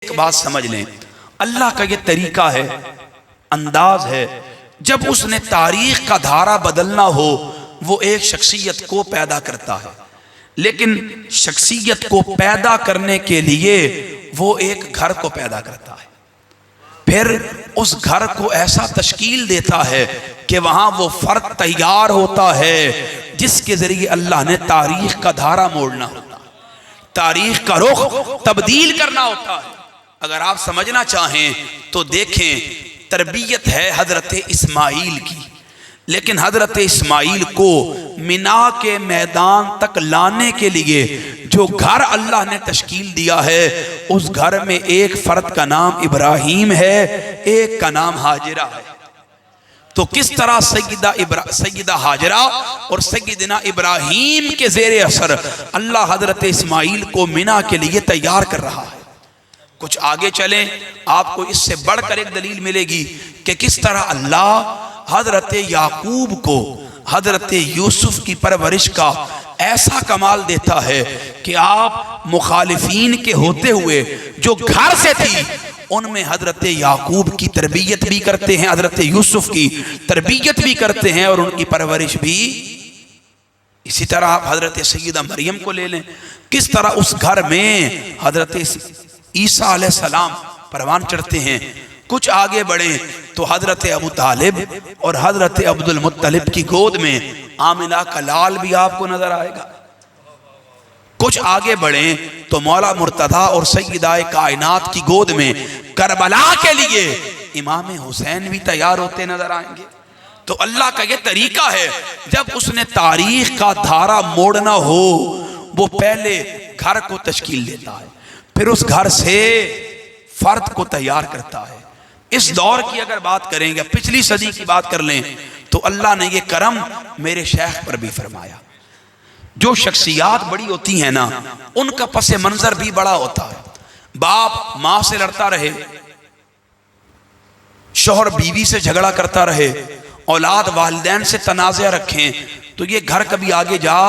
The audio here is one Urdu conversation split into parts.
ایک بات سمجھ لیں، اللہ کا یہ طریقہ ہے، انداز ہے، جب اس نے تاریخ کا دھارا بدلنا ہو وہ ایک شخصیت کو پیدا کرتا ہے، لیکن شخصیت کو پیدا کرنے کے لیے وہ ایک گھر کو پیدا کرتا ہے، پھر اس گھر کو ایسا تشکیل دیتا ہے کہ وہاں وہ فرد تیار ہوتا ہے جس کے ذریعے اللہ نے تاریخ کا دھارا موڑنا ہوتا ہے، تاریخ کا رخ تبدیل کرنا ہوتا ہے۔ اگر آپ سمجھنا چاہیں تو دیکھیں، تربیت ہے حضرت اسماعیل کی، لیکن حضرت اسماعیل کو مینا کے میدان تک لانے کے لیے جو گھر اللہ نے تشکیل دیا ہے، اس گھر میں ایک فرد کا نام ابراہیم ہے، ایک کا نام ہاجرہ ہے۔ تو کس طرح سیدہ ہاجرہ اور سیدنا ابراہیم کے زیر اثر اللہ حضرت اسماعیل کو مینا کے لیے تیار کر رہا ہے۔ کچھ آگے چلیں، آپ کو اس سے بڑھ کر ایک دلیل ملے گی کہ کس طرح اللہ حضرت یعقوب کو حضرت یوسف کی پرورش کا ایسا کمال دیتا ہے کہ آپ مخالفین کے ہوتے ہوئے جو گھر سے تھی ان میں حضرت یعقوب کی تربیت بھی کرتے ہیں، حضرت یوسف کی تربیت بھی کرتے ہیں اور ان کی پرورش بھی۔ اسی طرح آپ حضرت سیدہ مریم کو لے لیں، کس طرح اس گھر میں حضرت عیسیٰ علیہ السلام پروان چڑھتے ہیں۔ کچھ آگے بڑھیں تو حضرت ابو طالب اور حضرت عبد المطلب کی گود میں آمنہ کا لال بھی آپ کو نظر آئے گا۔ کچھ آگے بڑھیں تو مولا مرتضیٰ اور سیدہ کائنات کی گود میں کربلا کے لیے امام حسین بھی تیار ہوتے نظر آئیں گے۔ تو اللہ کا یہ طریقہ ہے، جب اس نے تاریخ کا دھارا موڑنا ہو وہ پہلے گھر کو تشکیل دیتا ہے، پھر اس گھر سے فرد کو تیار کرتا ہے۔ اس دور کی اگر بات کریں گے، پچھلی صدی کی بات کر لیں تو اللہ نے یہ کرم میرے شیخ پر بھی فرمایا۔ جو شخصیات بڑی ہوتی ہیں نا، ان کا پس منظر بھی بڑا ہوتا ہے۔ باپ ماں سے لڑتا رہے، شوہر بیوی سے جھگڑا کرتا رہے، اولاد والدین سے تنازع رکھیں تو یہ گھر کبھی آگے جا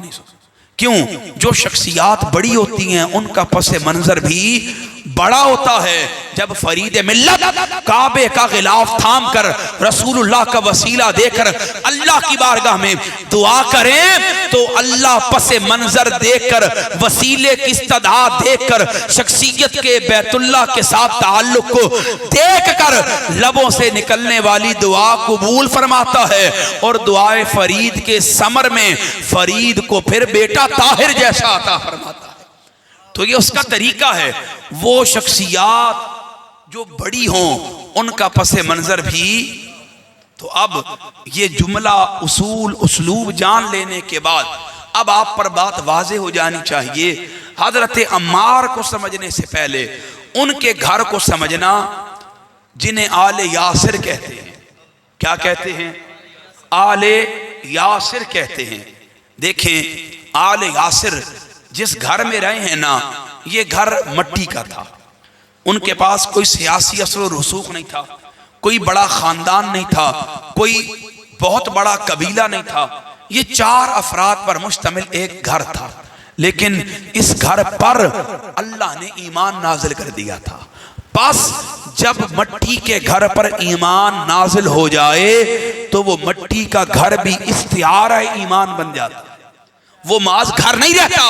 نہیں سکتا۔ کیوں؟ جو شخصیات بڑی ہوتی ہیں ان کا پس منظر بھی بڑا ہوتا ہے۔ جب فرید ملت کعبے کا غلاف تھام کر رسول اللہ کا وسیلہ دے کر اللہ کی بارگاہ میں دعا کریں تو اللہ پس منظر دیکھ کر، وسیلے کی استدعا دیکھ کر، شخصیت کے بیت اللہ کے ساتھ تعلق کو دیکھ کر لبوں سے نکلنے والی دعا قبول فرماتا ہے، اور دعائے فرید کے ثمر میں فرید کو پھر بیٹا طاہر جیسا عطا فرماتا ہے۔ تو یہ اس کا طریقہ ہے۔ وہ شخصیات جو بڑی ہوں ان کا پس منظر بھی۔ تو اب یہ جملہ اصول اسلوب جان لینے کے بعد اب آپ پر بات واضح ہو جانی چاہیے۔ حضرت عمار کو سمجھنے سے پہلے ان کے گھر کو سمجھنا، جنہیں آل یاسر کہتے ہیں۔ کیا کہتے ہیں؟ آل یاسر کہتے ہیں۔ دیکھیں، آل یاسر جس گھر میں رہے ہیں نا، یہ گھر مٹی کا تھا۔ ان کے پاس کوئی سیاسی اثر و رسوخ نہیں تھا، کوئی بڑا خاندان نہیں تھا، کوئی بہت بڑا قبیلہ نہیں تھا۔ یہ 4 افراد پر مشتمل ایک گھر تھا، لیکن اس گھر پر اللہ نے ایمان نازل کر دیا تھا۔ بس جب مٹی کے گھر پر ایمان نازل ہو جائے تو وہ مٹی کا گھر بھی استعارہ ایمان بن جاتا ہے۔ وہ معاذ گھر نہیں رہتا،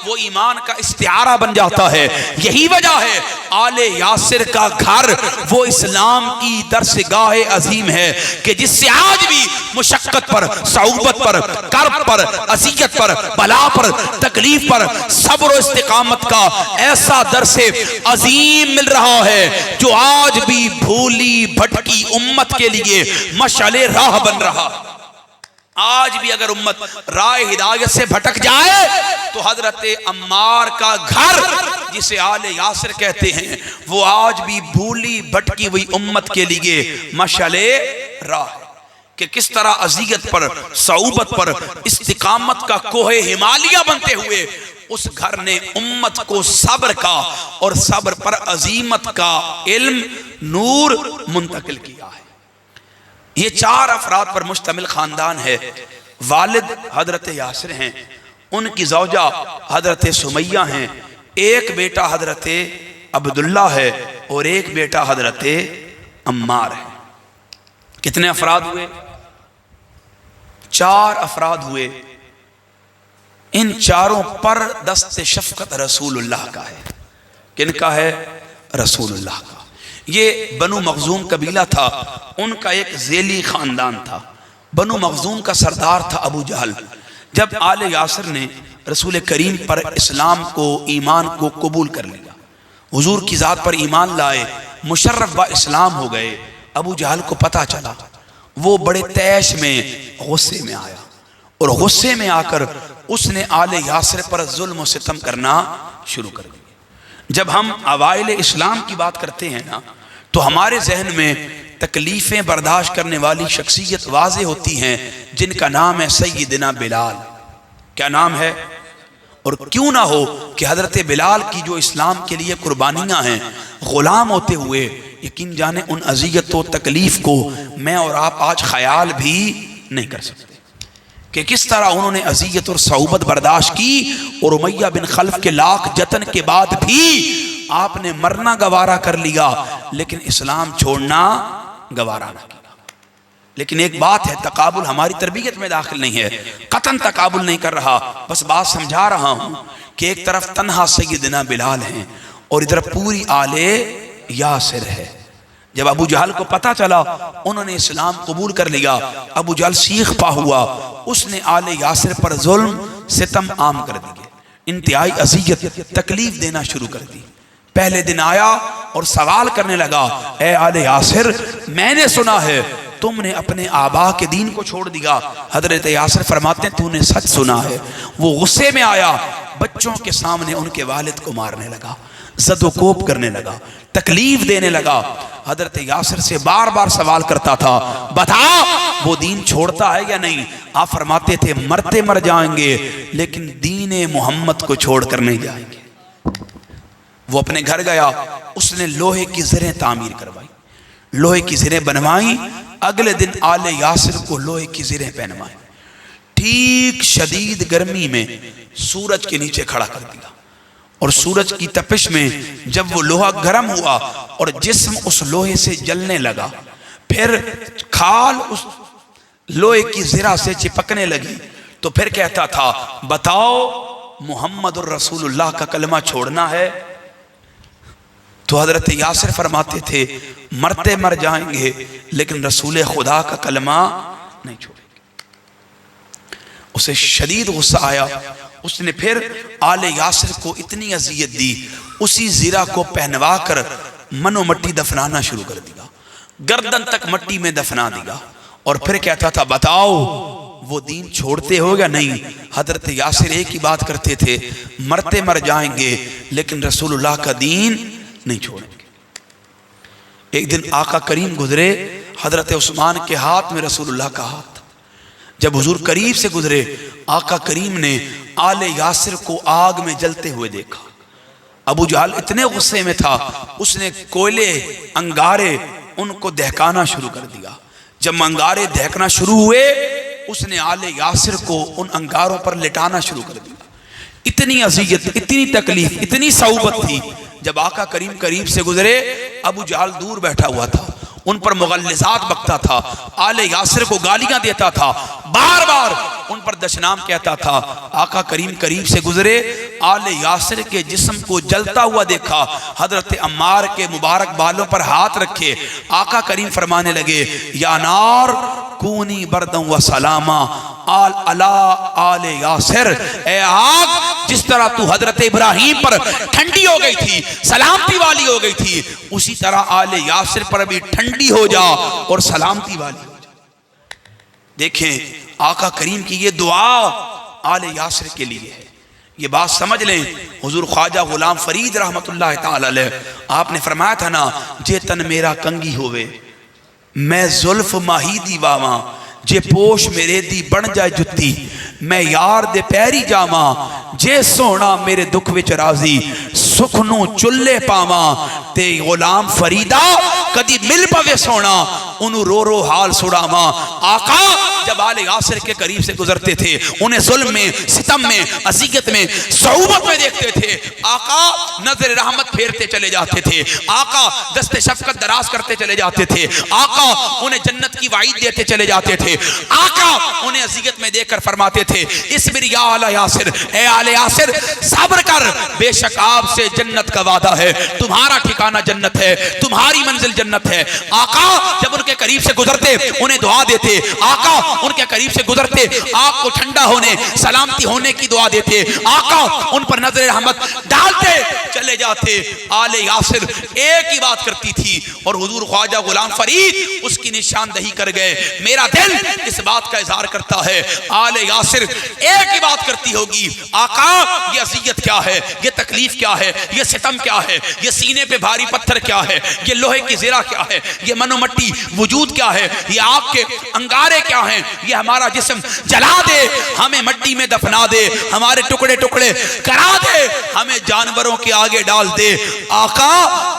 وہ ایمان کا استعارہ بن جاتا ہے۔ یہی وجہ ہے آل یاسر کا گھر وہ اسلام کی درسگاہ عظیم ہے کہ جس سے آج بھی مشقت پر، صعوبت پر، کرب پر، اذیت پر، بلا پر، تکلیف پر صبر و استقامت کا ایسا درس عظیم مل رہا ہے جو آج بھی بھولی بھٹکی امت کے لیے مشعل راہ بن رہا ہے۔ آج بھی اگر امت راہ ہدایت سے بھٹک جائے تو حضرت عمار کا گھر، جسے آل یاسر کہتے ہیں، وہ آج بھی بھولی بھٹکی ہوئی امت کے لیے مشعل راہ ہے کہ کس طرح اذیت پر، صعوبت پر استقامت کا کوہ ہمالیہ بنتے ہوئے اس گھر نے امت کو صبر کا اور صبر پر عظیمت کا علم، نور منتقل کیا ہے۔ یہ 4 افراد پر مشتمل خاندان ہے۔ والد حضرت یاسر ہیں، ان کی زوجہ حضرت سمیہ ہیں، ایک بیٹا حضرت عبداللہ ہے اور ایک بیٹا حضرت عمار ہے۔ کتنے افراد ہوئے؟ 4 افراد ہوئے۔ ان چاروں پر دست شفقت رسول اللہ کا ہے۔ کن کا ہے؟ رسول اللہ کا۔ یہ بنو مخزوم قبیلہ تھا، ان کا ایک ذیلی خاندان تھا۔ بنو مخزوم کا سردار تھا ابو جہل۔ جب آل یاسر نے رسول کریم پر اسلام کو، ایمان کو قبول کر لیا، حضور کی ذات پر ایمان لائے، مشرف با اسلام ہو گئے، ابو جہل کو پتہ چلا، وہ بڑے تیش میں، غصے میں آیا، اور غصے میں آ کر اس نے آل یاسر پر ظلم و ستم کرنا شروع کر دیا۔ جب ہم اوائل اسلام کی بات کرتے ہیں نا، تو ہمارے ذہن میں تکلیفیں برداشت کرنے والی شخصیت واضح ہوتی ہیں، جن کا نام ہے سیدنا بلال۔ کیا نام ہے؟ اور کیوں نہ ہو کہ حضرت بلال کی جو اسلام کے لیے قربانیاں ہیں، غلام ہوتے ہوئے یقین جانے ان اذیت و تکلیف کو میں اور آپ آج خیال بھی نہیں کر سکتے کہ کس طرح انہوں نے اذیت اور صعوبت برداشت کی، اور امیہ بن خلف کے لاکھ جتن کے بعد بھی آپ نے مرنا گوارا کر لیا، لیکن اسلام چھوڑنا گوارا نہ کیا۔ لیکن ایک بات ہے، تقابل ہماری تربیت میں داخل نہیں ہے، قطعاً تقابل نہیں کر رہا، بس بات سمجھا رہا ہوں کہ ایک طرف تنہا سیدنا بلال ہیں اور ادھر پوری آل یاسر ہے۔ جب ابو جہل کو پتہ چلا، انہوں نے اسلام قبول کر لیا، ابو جہل سیخ پا ہوا، اس نے آل یاسر پر ظلم ستم عام کر دیے، انتہائی اذیت تکلیف دینا شروع کر دی۔ پہلے دن آیا اور سوال کرنے لگا، اے آل یاسر، میں نے سنا ہے تم نے اپنے آبا کے دین کو چھوڑ دیا۔ حضرت یاسر فرماتے ہیں تو نے سچ سنا ہے۔ وہ غصے میں آیا، بچوں کے سامنے ان کے والد کو مارنے لگا، زد و کوب کرنے لگا، تکلیف دینے لگا۔ حضرت یاسر سے بار بار سوال کرتا تھا، بتا وہ دین چھوڑتا ہے یا نہیں؟ آپ فرماتے تھے مرتے مر جائیں گے لیکن دین محمد کو چھوڑ کر نہیں جائیں گے۔ وہ اپنے گھر گیا، اس نے لوہے کی زریں تعمیر کروائی، لوہے کی زریں بنوائیں، اگلے دن آل یاسر کو لوہے کی زریں پہنوائیں، ٹھیک شدید گرمی میں سورج کے نیچے کھڑا کر دیا، اور سورج کی تپش میں جب وہ لوہا گرم ہوا اور جسم اس لوہے سے جلنے لگا، پھر کھال اس لوہے کی زرہ سے چپکنے لگی، تو پھر کہتا تھا بتاؤ محمد الرسول اللہ کا کلمہ چھوڑنا ہے؟ تو حضرت یاسر فرماتے تھے مرتے مر جائیں گے لیکن رسول خدا کا کلمہ نہیں چھوڑیں گے۔ اسے شدید غصہ آیا، اس نے پھر آل یاسر کو اتنی اذیت دی، اسی زرہ کو پہنوا کر منو مٹی دفنانا شروع کر دیا، گردن تک مٹی میں دفنا دیا، اور پھر کہتا تھا بتاؤ وہ دین چھوڑتے ہو یا نہیں؟ حضرت یاسر ایک ہی بات کرتے تھے، مرتے مر جائیں گے لیکن رسول اللہ کا دین نہیں چھوڑیں گے۔ ایک دن آقا کریم گزرے، حضرت عثمان کے ہاتھ میں رسول اللہ کا ہاتھ تھا۔ جب حضور قریب سے گزرے، آقا کریم نے آل یاسر کو آگ میں جلتے ہوئے دیکھا۔ ابو جہل اتنے غصے میں تھا، اس نے کوئلے انگارے ان کو دہکانا شروع کر دیا۔ جب انگارے دہکنا شروع ہوئے، اس نے آل یاسر کو ان انگاروں پر لٹانا شروع کر دیا۔ اتنی اذیت، اتنی تکلیف، اتنی صعوبت تھی۔ جب آقا کریم قریب سے گزرے، ابو جہل دور بیٹھا ہوا تھا، ان پر مغلظات بکتا تھا، آل یاسر کو گالیاں دیتا تھا، بار بار ان پر دشنام کہتا تھا۔ آقا کریم قریب سے گزرے، آل یاسر کے جسم کو جلتا ہوا دیکھا، حضرت عمار کے مبارک بالوں پر ہاتھ رکھے، آقا کریم فرمانے لگے یا نار کونی بردن و سلاما آل یاسر، اے آگ جس طرح تو حضرت ابراہیم پر ٹھنڈی ہو گئی تھی، سلامتی والی ہو گئی تھی، اسی طرح آل یاسر پر بھی ٹھنڈی ہو جا اور سلامتی والی ہو جا۔ دیکھیں آقا کریم کی یہ دعا آل یاسر کے لیے ہے۔ یہ بات سمجھ لیں، حضور خواجہ غلام فرید رحمت اللہ تعالی علیہ، آپ نے فرمایا تھا نا، جے تن میرا کنگی ہوئے میں زلف ماہی دی واواں، جے پوش میرے دی بن جائے جتی میں یار دے پیری جاواں، جے سونا میرے دکھ وچ راضی سکھنوں چلے پاواں، تے غلام فریدہ کدی مل پوے سونا انہوں رو رو حال سڑاواں. آقا جب آل یاسر کے قریب سے گزرتے تھے انہیں ظلم میں، ستم میں، اذیت میں، صعوبت میں دیکھتے تھے، آقا نظر رحمت پھیرتے چلے جاتے تھے، آقا دست شفقت دراز کرتے چلے جاتے تھے، آقا انہیں جنت کی وعید دیتے چلے جاتے تھے، آقا انہیں اذیت میں دیکھ کر فرماتے تھے اصبر یا آل یاسر، اے آل یاسر صبر کر، بے شک آپ سے جنت کا وعدہ ہے، تمہارا ٹھکانہ جنت ہے، تمہاری منزل جنت ہے. آقا جب ان کے قریب سے گزرتے انہیں دعا دیتے، آقا ان کے قریب سے گزرتے آپ کو ٹھنڈا ہونے، سلامتی ہونے کی دعا دیتے، آقا ان پر نظر رحمت ڈالتے چلے جاتے. آل یاسر ایک ہی بات کرتی تھی اور حضور خواجہ غلام فرید اس کی نشاندہی کر گئے. میرا دل اس بات کا اظہار کرتا ہے آل یاسر ایک ہی بات کرتی ہوگی، آقا یہ اذیت کیا ہے، یہ تکلیف کیا ہے، یہ ستم کیا ہے، یہ سینے پہ بھاری پتھر کیا ہے، یہ لوہے کی زرہ کیا ہے، یہ من و مٹی وجود کیا ہے، یہ آگ کے انگارے کیا ہیں، یہ ہمارا جسم جلا دے، ہمیں مٹی میں دفنا دے، ہمارے ٹکڑے ٹکڑے کرا دے، ہمیں جانوروں کے آگے ڈال دے. آقا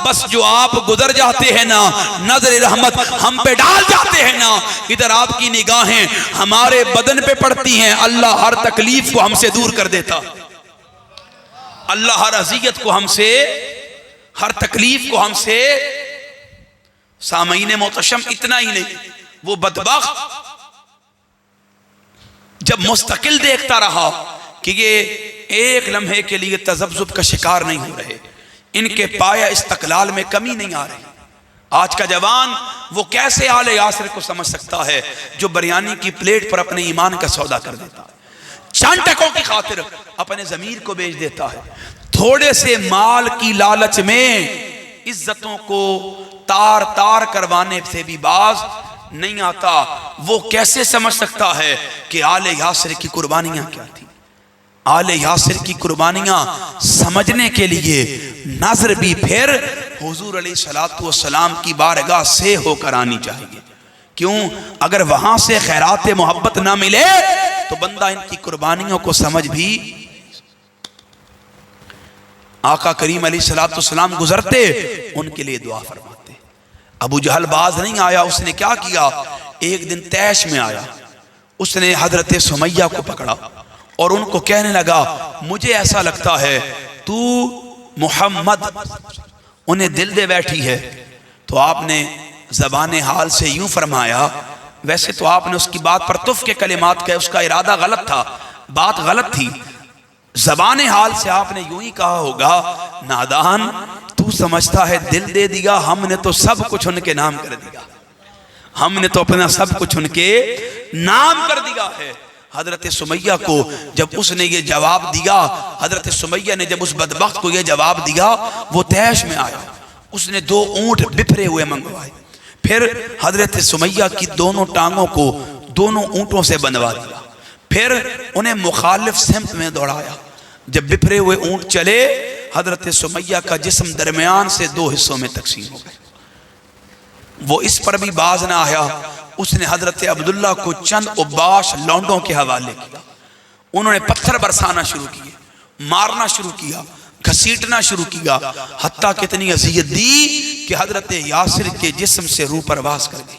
بس جو آپ گزر جاتے ہیں نا، نظر رحمت ہم پہ ڈال جاتے ہیں نا، ادھر آپ کی نگاہیں ہمارے بدن پہ پڑتی ہیں، اللہ ہر تکلیف کو ہم سے دور کر دیتا، اللہ ہر اذیت کو ہم سے، ہر تکلیف کو ہم سے. سامعین محتشم اتنا ہی نہیں، وہ بدبخت جب مستقل دیکھتا رہا کہ یہ ایک لمحے کے لیے تذبذب کا شکار نہیں ہو رہے، ان کے پایا استقلال میں کمی نہیں آ رہی. آج کا جوان وہ کیسے آل یاسر کو سمجھ سکتا ہے جو بریانی کی پلیٹ پر اپنے ایمان کا سودا کر دیتا ہے، چند ٹکوں کی خاطر اپنے ضمیر کو بیچ دیتا ہے، تھوڑے سے مال کی لالچ میں عزتوں کو تار تار کروانے سے بھی باز نہیں آتا. وہ کیسے سمجھ سکتا ہے کہ آل یاسر کی قربانیاں کیا تھی؟ آل یاسر کی قربانیاں سمجھنے کے لیے نظر بھی پھر حضور علیہ السلام کی بارگاہ سے ہو کر آنی چاہیے. کیوں؟ اگر وہاں سے خیرات محبت نہ ملے تو بندہ ان کی قربانیوں کو سمجھ بھی. آقا کریم علیہ السلام گزرتے ان کے لیے دعا فرماتے. ابو جہل باز نہیں آیا، اس نے کیا کیا، ایک دن تیش میں آیا، اس نے حضرت سمیہ کو پکڑا اور ان کو کہنے لگا مجھے ایسا لگتا ہے تو محمد، انہیں دل دے بیٹھی ہے. تو آپ نے زبان حال سے یوں فرمایا، ویسے تو آپ نے اس کی بات پر تف کے کلمات کہے، اس کا ارادہ غلط تھا، بات غلط تھی، زبان حال سے آپ نے یوں ہی کہا ہوگا نادان تو سمجھتا ہے دل دے دیا، ہم نے تو سب کچھ ان کے نام کر دیا، ہم نے تو اپنا سب کچھ ان کے نام کر دیا ہے. حضرت سمیہ کو جب اس نے یہ جواب دیا، حضرت سمیہ نے جب اس بدبخت کو یہ جواب دیا، وہ تیش میں آیا، اس نے 2 اونٹ بپھرے ہوئے منگوائے، پھر حضرت سمیہ کی دونوں ٹانگوں کو دونوں اونٹوں سے بندوا دیا، پھر انہیں مخالف سمت میں دوڑایا. جب بپھرے ہوئے اونٹ چلے، حضرت سمیہ کا جسم درمیان سے 2 حصوں میں تقسیم ہو گئے. وہ اس پر بھی باز نہ آیا، اس نے حضرت عبداللہ کو چند عباش لونڈوں کے حوالے کیا، انہوں نے پتھر برسانا شروع کیے، مارنا شروع کیا، گھسیٹنا شروع کیا، حتیٰ کتنی اذیت دی کہ حضرت یاسر کے جسم سے روح پرواز کر گئی.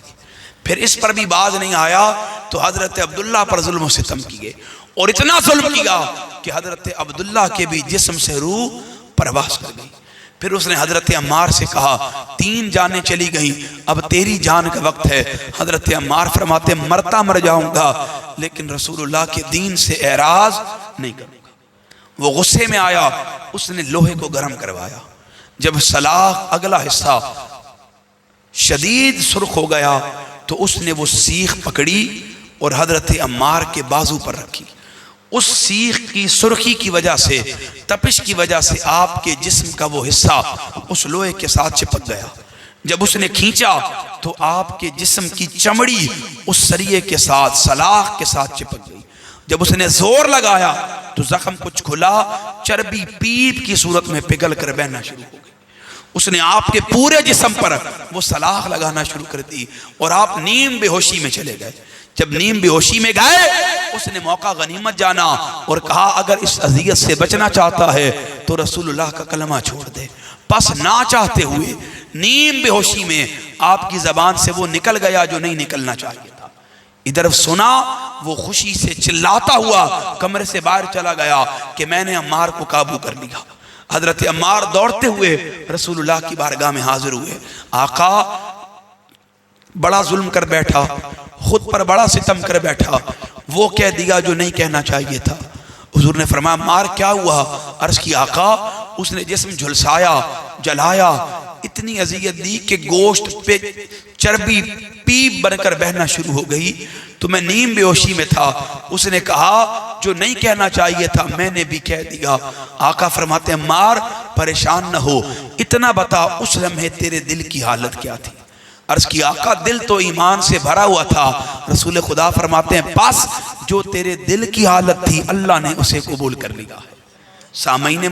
پھر اس پر بھی باز نہیں آیا تو حضرت عبداللہ پر ظلم و ستم کیے، اور اتنا ظلم کیا کہ حضرت عبداللہ کے بھی جسم سے روح پرواز کر گئی. پھر اس نے حضرت عمار سے کہا 3 جانیں چلی گئیں، اب تیری جان کا وقت ہے. حضرت عمار فرماتے مرتا مر جاؤں گا لیکن رسول اللہ کے دین سے اعراض نہیں کروں گا. وہ غصے میں آیا، اس نے لوہے کو گرم کروایا، جب سلاخ اگلا حصہ شدید سرخ ہو گیا تو اس نے وہ سیخ پکڑی اور حضرت عمار کے بازو پر رکھی. اس سیخ کی سرخی کی وجہ سے، تپش کی وجہ سے آپ کے جسم کا وہ حصہ اس لوہے کے ساتھ چپک گیا. جب اس نے کھینچا تو آپ کے جسم کی چمڑی اس سریے کے ساتھ، سلاخ کے ساتھ چپک گئی. جب اس نے زور لگایا تو زخم کچھ کھلا، چربی پیپ کی صورت میں پگھل کر بہنا شروع ہو گئی. اس نے آپ کے پورے جسم پر وہ سلاخ لگانا شروع کر دی اور آپ نیم بے ہوشی میں چلے گئے. جب نیم بے ہوشی میں گئے، اس نے موقع غنیمت جانا اور کہا اگر اس اذیت سے بچنا چاہتا ہے تو رسول اللہ کا کلمہ چھوڑ دے. پس نہ چاہتے ہوئے نیم بے ہوشی میں آپ کی زبان سے وہ نکل گیا جو نہیں نکلنا چاہیے تھا. ادھر سنا وہ خوشی سے چلاتا ہوا کمرے سے باہر چلا گیا کہ میں نے عمار کو قابو کر لیا. حضرت عمار دوڑتے ہوئے رسول اللہ کی بارگاہ میں حاضر ہوئے. آقا بڑا ظلم کر بیٹھا, خود پر بڑا ستم کر بیٹھا, وہ کہہ دیا جو نہیں کہنا چاہیے تھا. حضور نے فرمایا عمار کیا ہوا؟ عرض کی آقا اس نے جسم جھلسایا, جلایا, اتنی اذیت دی کہ گوشت پہ چربی پیپ بن کر بہنا شروع ہو گئی, تو میں نیم بے ہوشی میں تھا. اس نے کہا جو نہیں کہنا چاہیے تھا میں نے بھی کہہ دیا. آقا فرماتے ہیں عمار پریشان نہ ہو, اتنا بتا اس لمحے تیرے دل کی حالت کیا تھی؟ عرض کی آقا دل تو ایمان سے بھرا ہوا تھا. رسول خدا فرماتے ہیں بس جو تیرے دل کی حالت تھی اللہ نے اسے قبول کر لیا ہے. سامعین